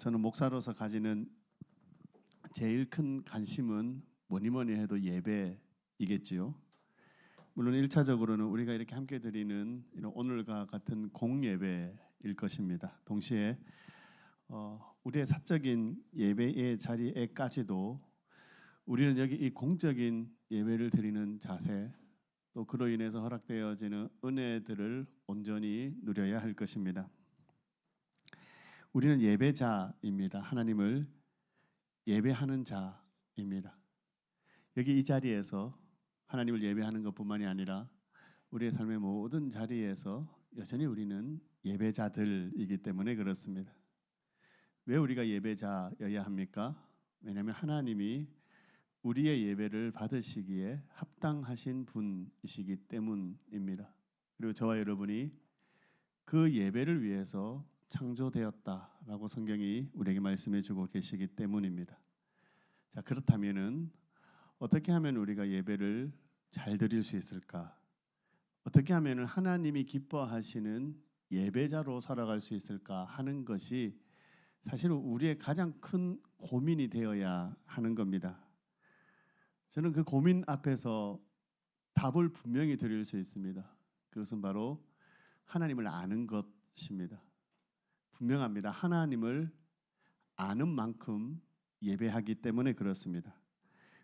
저는 목사로서 가지는 제일 큰 관심은 뭐니 해도 예배이겠지요. 물론 1차적으로는 우리가 이렇게 함께 드리는 이런 오늘과 같은 공예배일 것입니다. 동시에 우리의 사적인 예배의 자리에까지도 우리는 여기 이 공적인 예배를 드리는 자세, 또 그로 인해서 허락되어지는 은혜들을 온전히 누려야 할 것입니다. 우리는 예배자입니다. 하나님을 예배하는 자입니다. 여기 이 자리에서 하나님을 예배하는 것뿐만이 아니라 우리의 삶의 모든 자리에서 여전히 우리는 예배자들이기 때문에 그렇습니다. 왜 우리가 예배자여야 합니까? 왜냐하면 하나님이 우리의 예배를 받으시기에 합당하신 분이시기 때문입니다. 그리고 저와 여러분이 그 예배를 위해서 창조되었다라고 성경이 우리에게 말씀해 주고 계시기 때문입니다. 자, 그렇다면은 어떻게 하면 우리가 예배를 잘 드릴 수 있을까? 어떻게 하면 하나님이 기뻐하시는 예배자로 살아갈 수 있을까 하는 것이 사실은 우리의 가장 큰 고민이 되어야 하는 겁니다. 저는 그 고민 앞에서 답을 분명히 드릴 수 있습니다. 그것은 바로 하나님을 아는 것입니다. 분명합니다. 하나님을 아는 만큼 예배하기 때문에 그렇습니다.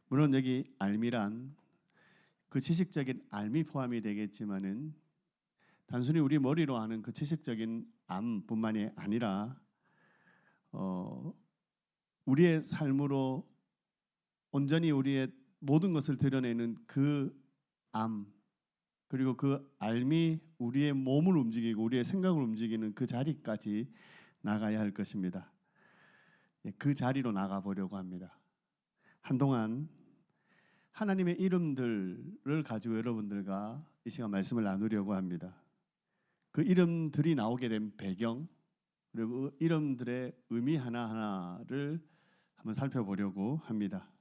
물론 여기 알미란 그 지식적인 알미 포함이 되겠지만은 단순히 우리 머리로 아는 그 지식적인 암뿐만이 아니라 우리의 삶으로 온전히 우리의 모든 것을 드러내는 그 암, 그리고 그 알미 우리의 몸을 움직이고 우리의 생각을 움직이는 그 자리까지 나가야 할 것입니다. 그 자리로 나가보려고 합니다. 한동안 하나님의 이름들을 가지고 여러분들과 이 시간 말씀을 나누려고 합니다. 그 이름들이 나오게 된 배경, 그리고 이름들의 의미 하나하나를 한번 살펴보려고 합니다.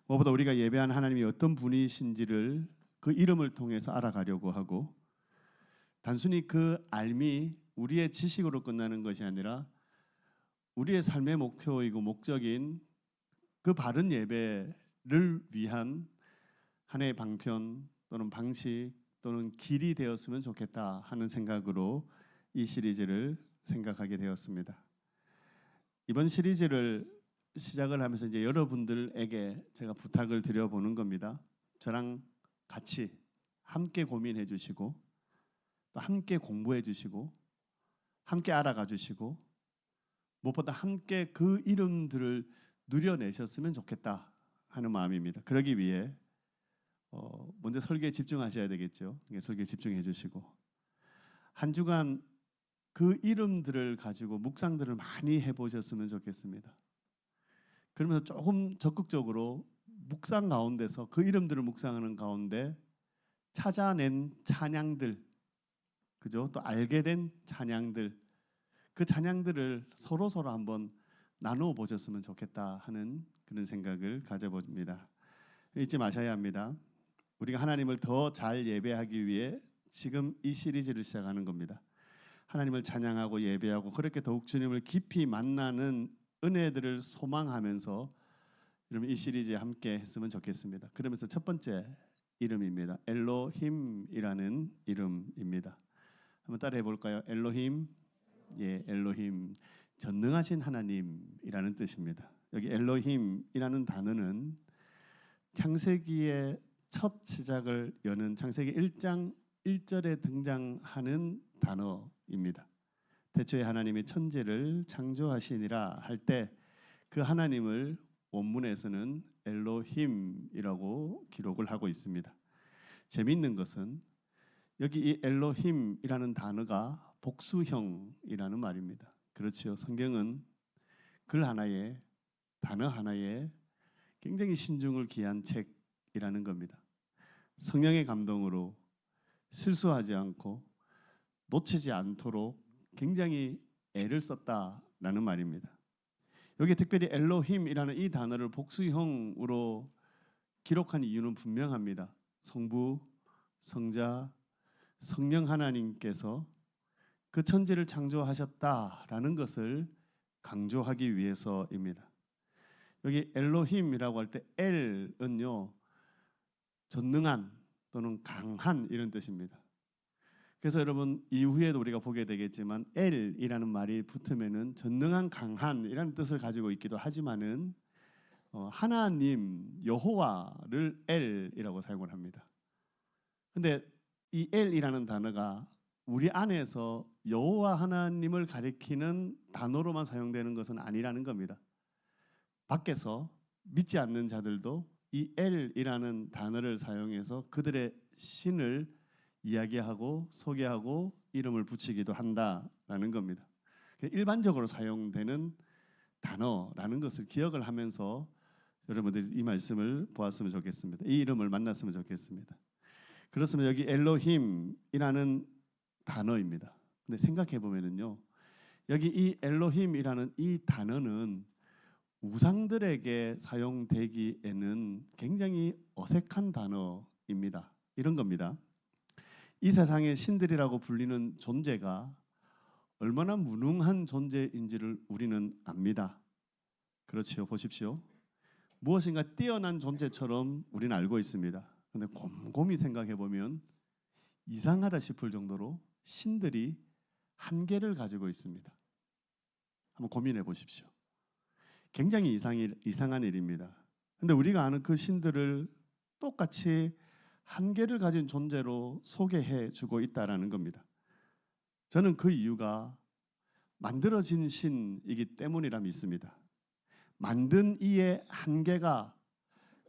무엇보다 우리가 예배하는 하나님이 어떤 분이신지를 그 이름을 통해서 알아가려고 하고, 단순히 그 알미 우리의 지식으로 끝나는 것이 아니라 우리의 삶의 목표이고 목적인 그 바른 예배를 위한 하나의 방편 또는 방식 또는 길이 되었으면 좋겠다 하는 생각으로 이 시리즈를 생각하게 되었습니다. 이번 시리즈를 시작을 하면서 이제 여러분들에게 제가 부탁을 드려보는 겁니다. 저랑 같이 함께 고민해 주시고 또 함께 공부해 주시고 함께 알아가 주시고 무엇보다 함께 그 이름들을 누려내셨으면 좋겠다 하는 마음입니다. 그러기 위해 먼저 설교에 집중하셔야 되겠죠. 설교에 집중해 주시고 한 주간 그 이름들을 가지고 묵상들을 많이 해보셨으면 좋겠습니다. 그러면서 조금 적극적으로 묵상 가운데서 그 이름들을 묵상하는 가운데 찾아낸 찬양들, 그죠? 또 알게 된 찬양들, 그 찬양들을 서로 한번 나누어 보셨으면 좋겠다 하는 그런 생각을 가져봅니다. 잊지 마셔야 합니다. 우리가 하나님을 더 잘 예배하기 위해 지금 이 시리즈를 시작하는 겁니다. 하나님을 찬양하고 예배하고 그렇게 더욱 주님을 깊이 만나는 은혜들을 소망하면서 여러분 이 시리즈에 함께 했으면 좋겠습니다. 그러면서 첫 번째 이름입니다. 엘로힘이라는 이름입니다. 한번 따라해 볼까요? 엘로힘. 예, 엘로힘. 전능하신 하나님이라는 뜻입니다. 여기 엘로힘이라는 단어는 창세기의 첫 시작을 여는 창세기 1장 1절에 등장하는 단어입니다. 태초에 하나님이 천지를 창조하시니라 할 때 그 하나님을 원문에서는 엘로힘이라고 기록을 하고 있습니다. 재미있는 것은 여기 이 엘로힘이라는 단어가 복수형이라는 말입니다. 그렇지요. 성경은 글 하나에 단어 하나에 굉장히 신중을 기한 책이라는 겁니다. 성령의 감동으로 실수하지 않고 놓치지 않도록 굉장히 애를 썼다라는 말입니다. 여기 특별히 엘로힘이라는 이 단어를 복수형으로 기록한 이유는 분명합니다. 성부, 성자, 성령 하나님께서 그 천지를 창조하셨다라는 것을 강조하기 위해서입니다. 여기 엘로힘이라고 할 때 엘은요 전능한 또는 강한 이런 뜻입니다. 그래서 여러분 이후에도 우리가 보게 되겠지만 엘이라는 말이 붙으면은 전능한 강한이라는 뜻을 가지고 있기도 하지만은 하나님 여호와를 엘이라고 사용을 합니다. 근데 이 엘이라는 단어가 우리 안에서 여호와 하나님을 가리키는 단어로만 사용되는 것은 아니라는 겁니다. 밖에서 믿지 않는 자들도 이 엘이라는 단어를 사용해서 그들의 신을 이야기하고 소개하고 이름을 붙이기도 한다라는 겁니다. 일반적으로 사용되는 단어라는 것을 기억을 하면서 여러분들이 이 말씀을 보았으면 좋겠습니다. 이 이름을 만났으면 좋겠습니다. 그렇습니다. 여기 엘로힘이라는 단어입니다. 근데 생각해 보면은요, 여기 이 엘로힘이라는 이 단어는 우상들에게 사용되기에는 굉장히 어색한 단어입니다. 이런 겁니다. 이 세상의 신들이라고 불리는 존재가 얼마나 무능한 존재인지를 우리는 압니다. 그렇지요. 보십시오. 무엇인가 뛰어난 존재처럼 우리는 알고 있습니다. 그런데 곰곰이 생각해 보면 이상하다 싶을 정도로 신들이 한계를 가지고 있습니다. 한번 고민해 보십시오. 굉장히 이상한 일입니다. 그런데 우리가 아는 그 신들을 똑같이 한계를 가진 존재로 소개해 주고 있다라는 겁니다. 저는 그 이유가 만들어진 신이기 때문이라 믿습니다. 만든 이의 한계가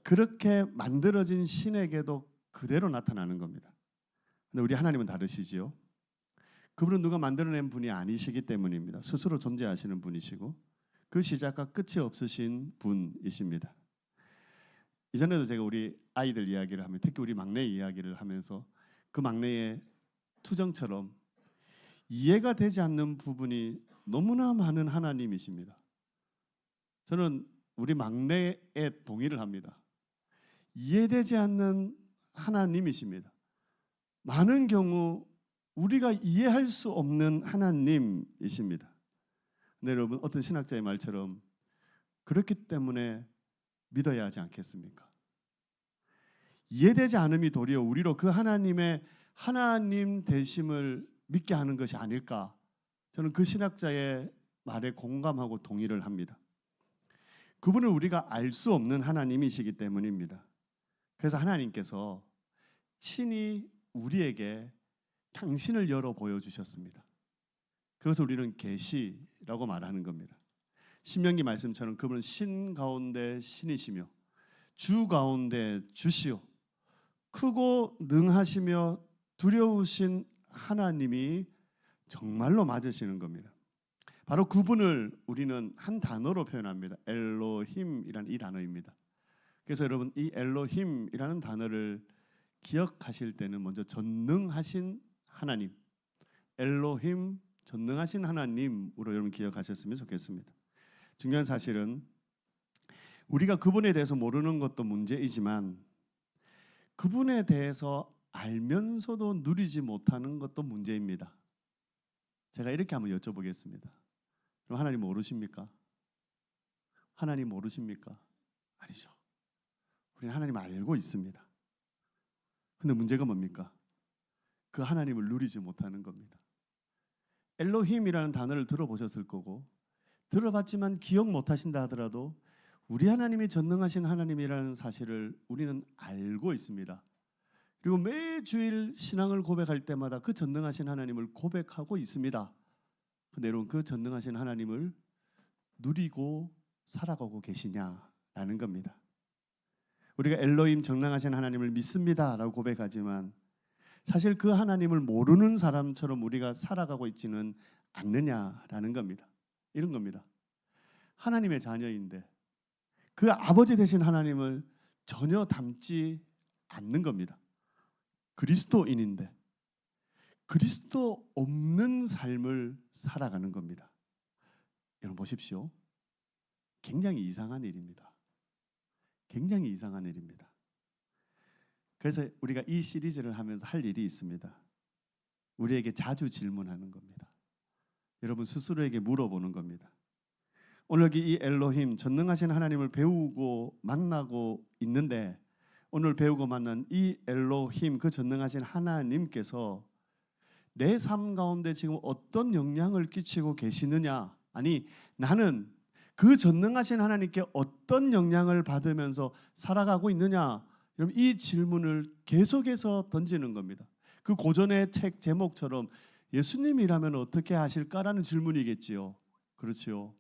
그렇게 만들어진 신에게도 그대로 나타나는 겁니다. 근데 우리 하나님은 다르시지요. 그분은 누가 만들어낸 분이 아니시기 때문입니다. 스스로 존재하시는 분이시고 그 시작과 끝이 없으신 분이십니다. 이전에도 제가 우리 아이들 이야기를 하면 특히 우리 막내 이야기를 하면서 그 막내의 투정처럼 이해가 되지 않는 부분이 너무나 많은 하나님이십니다. 저는 우리 막내에 동의를 합니다. 이해되지 않는 하나님이십니다. 많은 경우 우리가 이해할 수 없는 하나님이십니다. 근데 여러분 어떤 신학자의 말처럼 그렇기 때문에 믿어야 하지 않겠습니까? 이해되지 않음이 도리어 우리로 그 하나님의 하나님 되심을 믿게 하는 것이 아닐까? 저는 그 신학자의 말에 공감하고 동의를 합니다. 그분을 우리가 알 수 없는 하나님이시기 때문입니다. 그래서 하나님께서 친히 우리에게 당신을 열어 보여주셨습니다. 그것을 우리는 계시라고 말하는 겁니다. 신명기 말씀처럼 그분은 신 가운데 신이시며 주 가운데 주시오 크고 능하시며 두려우신 하나님이 정말로 맞으시는 겁니다. 바로 그분을 우리는 한 단어로 표현합니다. 엘로힘이라는 이 단어입니다. 그래서 여러분 이 엘로힘이라는 단어를 기억하실 때는 먼저 전능하신 하나님, 엘로힘 전능하신 하나님으로 여러분 기억하셨으면 좋겠습니다. 중요한 사실은 우리가 그분에 대해서 모르는 것도 문제이지만 그분에 대해서 알면서도 누리지 못하는 것도 문제입니다. 제가 이렇게 한번 여쭤보겠습니다. 그럼 하나님 모르십니까? 하나님 모르십니까? 아니죠. 우리는 하나님 알고 있습니다. 근데 문제가 뭡니까? 그 하나님을 누리지 못하는 겁니다. 엘로힘이라는 단어를 들어보셨을 거고 들어봤지만 기억 못하신다 하더라도 우리 하나님이 전능하신 하나님이라는 사실을 우리는 알고 있습니다. 그리고 매주일 신앙을 고백할 때마다 그 전능하신 하나님을 고백하고 있습니다. 근데 여러분 그 전능하신 하나님을 누리고 살아가고 계시냐라는 겁니다. 우리가 엘로힘 전능하신 하나님을 믿습니다라고 고백하지만 사실 그 하나님을 모르는 사람처럼 우리가 살아가고 있지는 않느냐라는 겁니다. 이런 겁니다. 하나님의 자녀인데 그 아버지 되신 하나님을 전혀 닮지 않는 겁니다. 그리스도인인데 그리스도 없는 삶을 살아가는 겁니다. 여러분 보십시오. 굉장히 이상한 일입니다. 굉장히 이상한 일입니다. 그래서 우리가 이 시리즈를 하면서 할 일이 있습니다. 우리에게 자주 질문하는 겁니다. 여러분 스스로에게 물어보는 겁니다. 오늘 여기 이 엘로힘 전능하신 하나님을 배우고 만나고 있는데 오늘 배우고 만난 이 엘로힘 그 전능하신 하나님께서 내 삶 가운데 지금 어떤 영향을 끼치고 계시느냐, 아니 나는 그 전능하신 하나님께 어떤 영향을 받으면서 살아가고 있느냐, 여러분 이 질문을 계속해서 던지는 겁니다. 그 고전의 책 제목처럼 예수님이라면 어떻게 하실까라는 질문이겠지요. 그렇지요.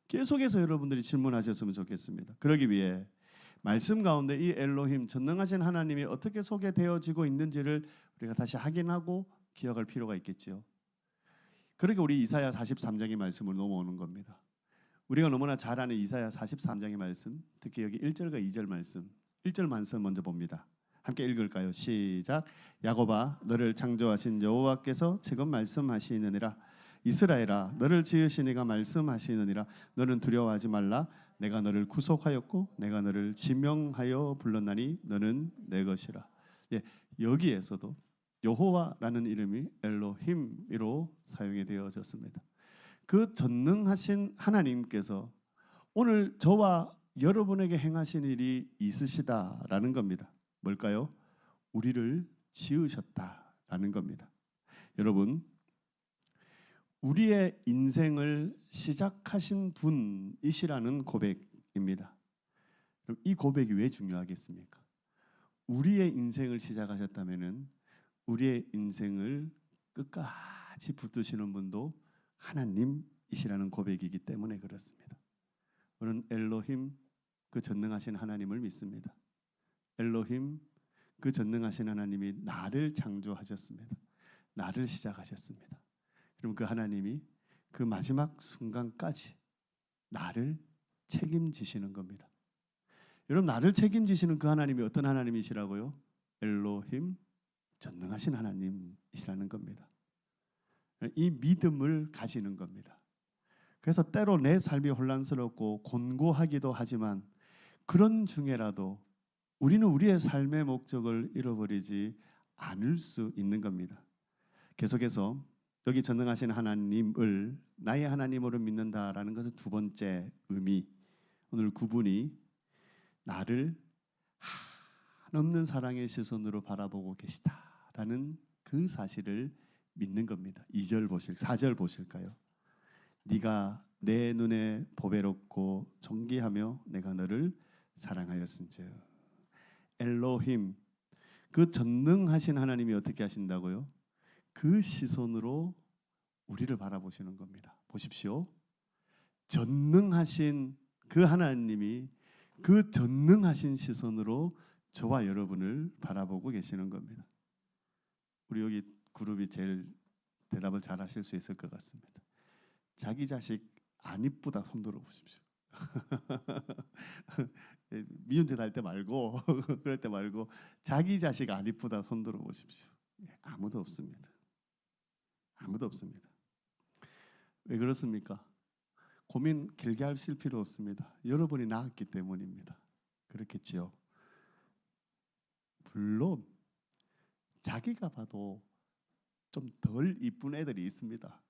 계속해서 여러분들이 질문하셨으면 좋겠습니다. 그러기 위해 말씀 가운데 이 엘로힘 전능하신 하나님이 어떻게 소개되어지고 있는지를 우리가 다시 확인하고 기억할 필요가 있겠지요. 그러니까 우리 이사야 43장의 말씀을 넘어오는 겁니다. 우리가 너무나 잘 아는 이사야 43장의 말씀, 특히 여기 1절과 2절 말씀, 1절 말씀 먼저 봅니다. 함께 읽을까요? 시작. 야곱아 너를 창조하신 여호와께서 지금 말씀하시느니라. 이스라엘아 너를 지으신 이가 말씀하시느니라. 너는 두려워하지 말라. 내가 너를 구속하였고 내가 너를 지명하여 불렀나니 너는 내 것이라. 예, 여기에서도 여호와라는 이름이 엘로힘으로 사용이 되어졌습니다. 그 전능하신 하나님께서 오늘 저와 여러분에게 행하신 일이 있으시다라는 겁니다. 뭘까요? 우리를 지으셨다라는 겁니다. 여러분, 우리의 인생을 시작하신 분이시라는 고백입니다. 그럼 이 고백이 왜 중요하겠습니까? 우리의 인생을 시작하셨다면은 우리의 인생을 끝까지 붙드시는 분도 하나님이시라는 고백이기 때문에 그렇습니다. 우리는 엘로힘 그 전능하신 하나님을 믿습니다. 엘로힘 그 전능하신 하나님이 나를 창조하셨습니다. 나를 시작하셨습니다. 그럼 그 하나님이 그 마지막 순간까지 나를 책임지시는 겁니다. 여러분 나를 책임지시는 그 하나님이 어떤 하나님이시라고요? 엘로힘 전능하신 하나님이시라는 겁니다. 이 믿음을 가지는 겁니다. 그래서 때로 내 삶이 혼란스럽고 곤고하기도 하지만 그런 중에라도 우리는 우리의 삶의 목적을 잃어버리지 않을 수 있는 겁니다. 계속해서 여기 전능하신 하나님을 나의 하나님으로 믿는다라는 것은 두 번째 의미, 오늘 그분이 나를 한없는 사랑의 시선으로 바라보고 계시다라는 그 사실을 믿는 겁니다. 4절 보실까요? 네가 내 눈에 보배롭고 존귀하며 내가 너를 사랑하였은즉. 엘로힘 그 전능하신 하나님이 어떻게 하신다고요? 그 시선으로 우리를 바라보시는 겁니다. 보십시오. 전능하신 그 하나님이 그 전능하신 시선으로 저와 여러분을 바라보고 계시는 겁니다. 우리 여기 그룹이 제일 대답을 잘 하실 수 있을 것 같습니다. 자기 자식 안 이쁘다 손 들어 보십시오. 미운짓 할 때 말고 그럴 때 말고 자기 자식 안 이쁘다 손 들어 보십시오. 아무도 없습니다. 아무도 없습니다. 왜 그렇습니까? 고민 길게 하실 필요 없습니다. 여러분이 낳았기 때문입니다. 그렇겠지요. 물론 자기가 봐도 좀 덜 이쁜 애들이 있습니다.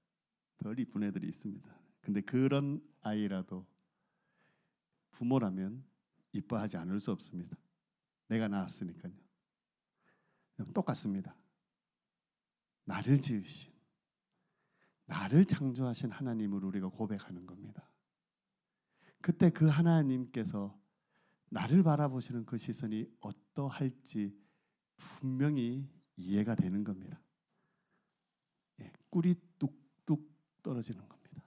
덜 이쁜 애들이 있습니다. 근데 그런 아이라도 부모라면 이뻐하지 않을 수 없습니다. 내가 낳았으니까요. 똑같습니다. 나를 지으신, 나를 창조하신 하나님을 우리가 고백하는 겁니다. 그때 그 하나님께서 나를 바라보시는 그 시선이 어떠할지 분명히 이해가 되는 겁니다. 꿀이 뚝뚝 떨어지는 겁니다.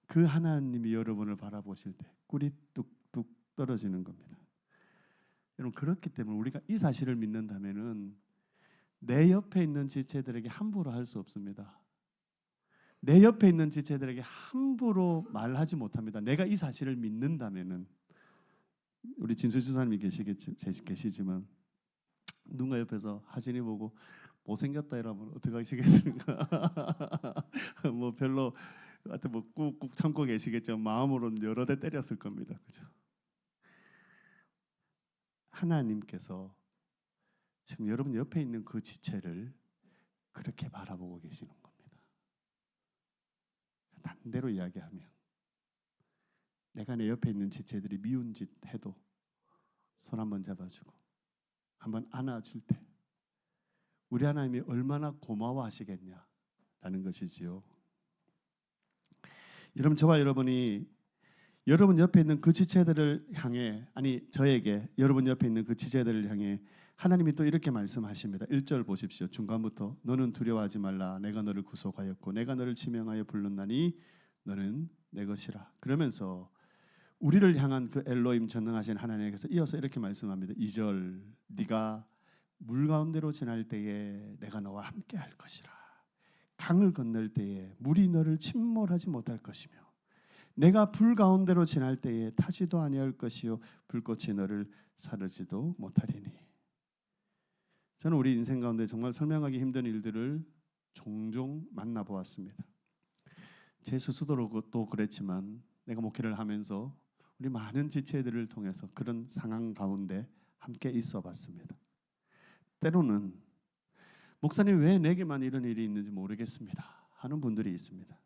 그 하나님이 여러분을 바라보실 때 꿀이 뚝뚝 떨어지는 겁니다. 여러분 그렇기 때문에 우리가 이 사실을 믿는다면은 내 옆에 있는 지체들에게 함부로 할 수 없습니다. 내 옆에 있는 지체들에게 함부로 말하지 못합니다. 내가 이 사실을 믿는다면은 우리 진수 지사님이 계시지만 누가 옆에서 하진이 보고 못생겼다 이러면 어떻게 하시겠습니까? 뭐 별로 하여튼 뭐 꾹꾹 참고 계시겠죠. 마음으로는 여러 대 때렸을 겁니다. 그죠? 하나님께서 지금 여러분 옆에 있는 그 지체를 그렇게 바라보고 계시는 겁니다. 반대로 이야기하면 내가 내 옆에 있는 지체들이 미운 짓 해도 손 한번 잡아주고 한번 안아줄 때 우리 하나님이 얼마나 고마워하시겠냐라는 것이지요. 여러분, 저와 여러분이 여러분 옆에 있는 그 지체들을 향해, 저에게 여러분 옆에 있는 그 지체들을 향해 하나님이 또 이렇게 말씀하십니다. 1절 보십시오. 중간부터 너는 두려워하지 말라. 내가 너를 구속하였고 내가 너를 지명하여 불렀나니 너는 내 것이라. 그러면서 우리를 향한 그 엘로힘 전능하신 하나님께서 이어서 이렇게 말씀합니다. 2절 네가 물 가운데로 지날 때에 내가 너와 함께 할 것이라. 강을 건널 때에 물이 너를 침몰하지 못할 것이며 내가 불 가운데로 지날 때에 타지도 아니할 것이요 불꽃이 너를 사르지도 못하리니. 저는 우리 인생 가운데 정말 설명하기 힘든 일들을 종종 만나보았습니다. 제 스스로도 그랬지만 내가 목회를 하면서 우리 많은 지체들을 통해서 그런 상황 가운데 함께 있어 봤습니다. 때로는 목사님 왜 내게만 이런 일이 있는지 모르겠습니다 하는 분들이 있습니다.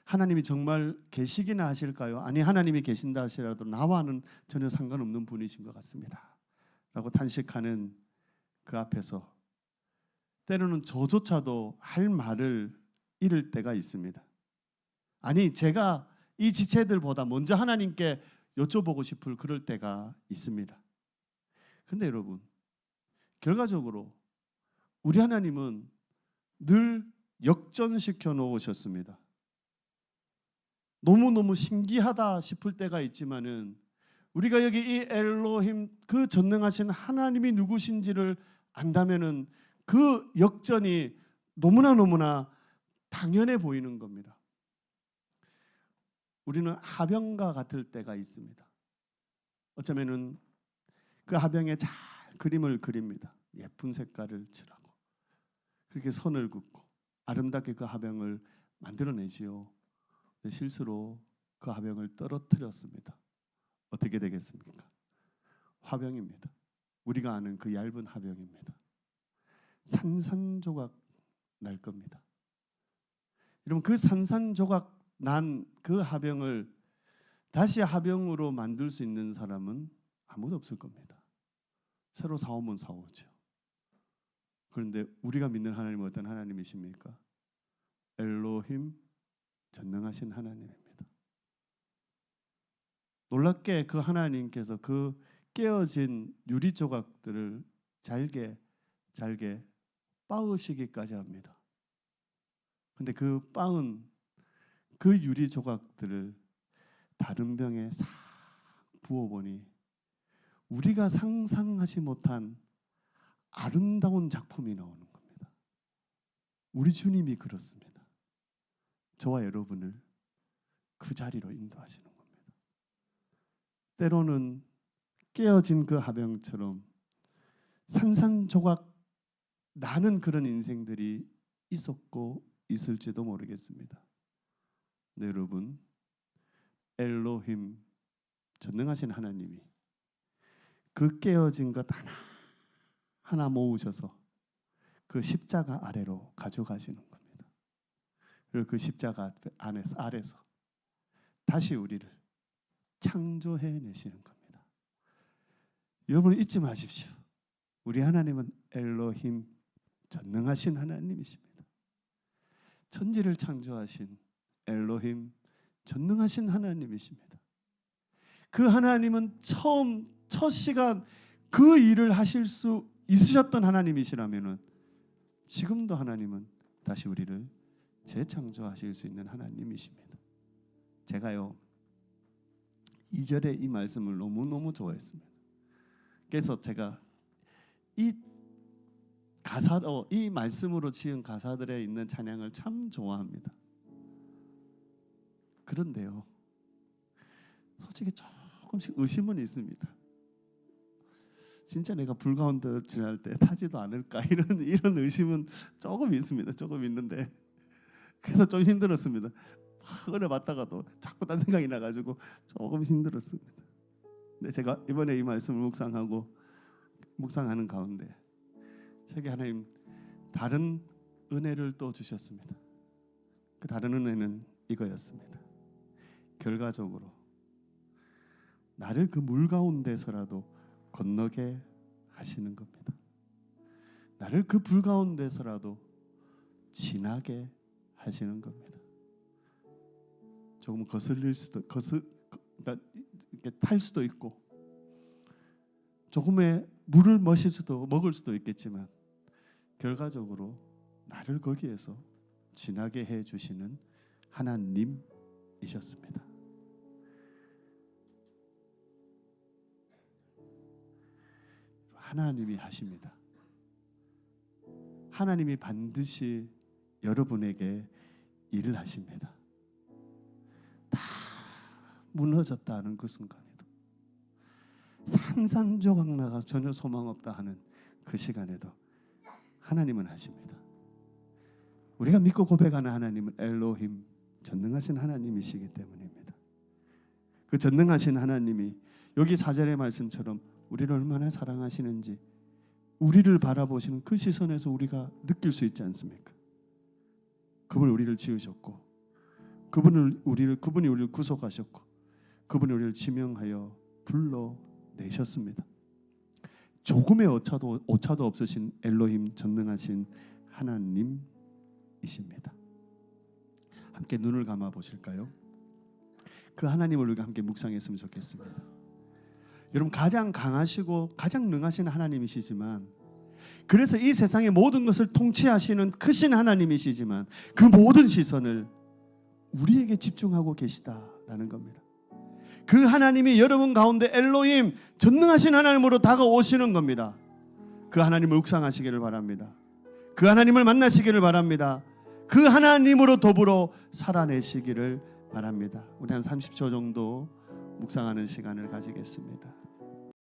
하나님이 정말 계시기나 하실까요? 아니, 하나님이 계신다 하시라도 나와는 전혀 상관없는 분이신 것 같습니다 라고 탄식하는 그 앞에서 때로는 저조차도 할 말을 잃을 때가 있습니다. 아니, 제가 이 지체들보다 먼저 하나님께 여쭤보고 싶을 그럴 때가 있습니다. 그런데 여러분, 결과적으로 우리 하나님은 늘 역전시켜 놓으셨습니다. 너무너무 신기하다 싶을 때가 있지만은 우리가 여기 이 엘로힘 그 전능하신 하나님이 누구신지를 안다면은 그 역전이 너무나 당연해 보이는 겁니다. 우리는 하병과 같을 때가 있습니다. 어쩌면은 그 하병에 잘 그림을 그립니다. 예쁜 색깔을 칠하고 그렇게 선을 긋고 아름답게 그 하병을 만들어내지요. 근데 실수로 그 하병을 떨어뜨렸습니다. 어떻게 되겠습니까? 화병입니다. 우리가 아는 그 얇은 하병입니다. 산산조각 날 겁니다. 여러분, 그 산산조각 난 그 하병을 다시 하병으로 만들 수 있는 사람은 아무도 없을 겁니다. 새로 사오면 사오죠. 그런데 우리가 믿는 하나님은 어떤 하나님이십니까? 엘로힘, 전능하신 하나님입니다. 놀랍게 그 하나님께서 그 깨어진 유리 조각들을 잘게 빻으시기까지 합니다. 근데 그 빻은 그 유리 조각들을 다른 병에 싹 부어보니 우리가 상상하지 못한 아름다운 작품이 나오는 겁니다. 우리 주님이 그렇습니다. 저와 여러분을 그 자리로 인도하시는 겁니다. 때로는 깨어진 그 하병처럼 산산조각 나는 그런 인생들이 있었고 있을지도 모르겠습니다. 네, 여러분, 엘로힘, 전능하신 하나님이 그 깨어진 것 하나 모으셔서 그 십자가 아래로 가져가시는 겁니다. 그리고 그 십자가 아래서 다시 우리를 창조해내시는 겁니다. 여러분, 잊지 마십시오. 우리 하나님은 엘로힘, 전능하신 하나님이십니다. 천지를 창조하신 엘로힘, 전능하신 하나님이십니다. 그 하나님은 첫 시간 그 일을 하실 수 있으셨던 하나님이시라면은 지금도 하나님은 다시 우리를 재창조하실 수 있는 하나님이십니다. 제가요 2절의 이 말씀을 너무너무 좋아했습니다. 그래서 제가 이 말씀으로 지은 가사들에 있는 찬양을 참 좋아합니다. 그런데요, 솔직히 조금씩 의심은 있습니다. 진짜 내가 불 가운데 지날 때 타지도 않을까 이런 의심은 조금 있습니다. 조금 있는데 그래서 좀 힘들었습니다. 오래 봤다가도 자꾸 딴 생각이 나가지고 조금 힘들었습니다. 근데 제가 이번에 이 말씀을 묵상하는 가운데 세계 하나님 다른 은혜를 또 주셨습니다. 그 다른 은혜는 이거였습니다. 결과적으로 나를 그 물 가운데서라도 건너게 하시는 겁니다. 나를 그 불 가운데서라도 지나게 하시는 겁니다. 조금 거슬릴 수도 그러니까 이렇게 탈 수도 있고 조금의 물을 먹을 수도 있겠지만 결과적으로 나를 거기에서 지나게 해 주시는 하나님이셨습니다. 하나님이 하십니다. 하나님이 반드시 여러분에게 일을 하십니다. 다 무너졌다는 그 순간에도, 산산조각 나가 전혀 소망 없다 하는 그 시간에도 하나님은 하십니다. 우리가 믿고 고백하는 하나님은 엘로힘, 전능하신 하나님이시기 때문입니다. 그 전능하신 하나님이 여기 4절의 말씀처럼 우리를 얼마나 사랑하시는지 우리를 바라보시는 그 시선에서 우리가 느낄 수 있지 않습니까? 그분이 우리를 지으셨고 그분이 우리를 구속하셨고 그분이 우리를 지명하여 불러내셨습니다. 조금의 오차도 없으신 엘로힘, 전능하신 하나님이십니다. 함께 눈을 감아 보실까요? 그 하나님을 우리가 함께 묵상했으면 좋겠습니다. 여러분, 가장 강하시고 가장 능하신 하나님이시지만, 그래서 이 세상의 모든 것을 통치하시는 크신 하나님이시지만 그 모든 시선을 우리에게 집중하고 계시다라는 겁니다. 그 하나님이 여러분 가운데 엘로힘, 전능하신 하나님으로 다가오시는 겁니다. 그 하나님을 묵상하시기를 바랍니다. 그 하나님을 만나시기를 바랍니다. 그 하나님으로 더불어 살아내시기를 바랍니다. 우리 한 30초 정도 묵상하는 시간을 가지겠습니다.